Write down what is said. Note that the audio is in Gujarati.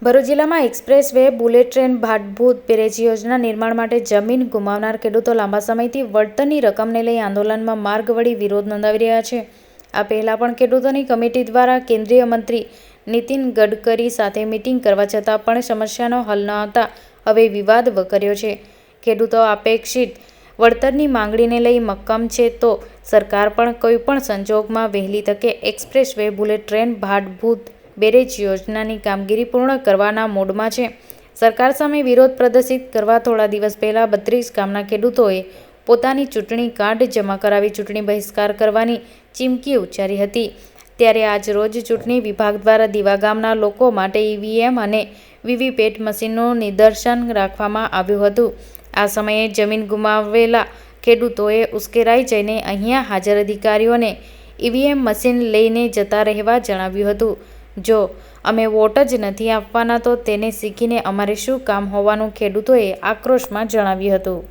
ભરૂચ જિલ્લામાં express way, bullet train, Bhadbhut barrage યોજના નિર્માણ માટે જમીન ગુમાવનાર ખેડૂતો લાંબા સમયથી વળતરની રકમને લઈ આંદોલનમાં માર્ગ વળી વિરોધ નોંધાવી રહ્યા છે. આ પહેલા પણ ખેડૂતોની કમિટી દ્વારા કેન્દ્રીય મંત્રી નીતિન ગડકરી સાથે મિટિંગ કરવા છતાં પણ સમસ્યાનો હલ ન આવતા હવે વિવાદ વકર્યો છે. ખેડૂતો અપેક્ષિત વળતરની માંગણીને લઈ મક્કમ છે તો સરકાર પણ કોઈપણ સંજોગોમાં વહેલી તકે express way, bullet train, Bhadbhut barrage યોજનાની કામગીરી પૂર્ણ કરવાના મૂડમાં છે. સરકાર સામે વિરોધ પ્રદર્શિત કરવા થોડા દિવસ પહેલા 32 ગામના ખેડૂતોએ પોતાની ચૂંટણી કાર્ડ જમા કરાવી ચૂંટણી બહિષ્કાર કરવાની ચીમકી ઉચ્ચારી હતી. ત્યારે આજ રોજ ચૂંટણી વિભાગ દ્વારા દીવા ગામના લોકો માટે ઈવીએમ અને વીવીપેટ મશીનનું નિદર્શન રાખવામાં આવ્યું હતું. આ સમયે જમીન ગુમાવેલા ખેડૂતોએ ઉશ્કેરાઈ જઈને અહીંયા હાજર અધિકારીઓને ઈવીએમ મશીન લઈને જતા રહેવા જણાવ્યું હતું. જો અમે વોટ જ નથી આપવાના તો તેને શીખીને અમારે શું કામ હોવાનું ખેડૂતોએ આક્રોશમાં જણાવ્યું હતું.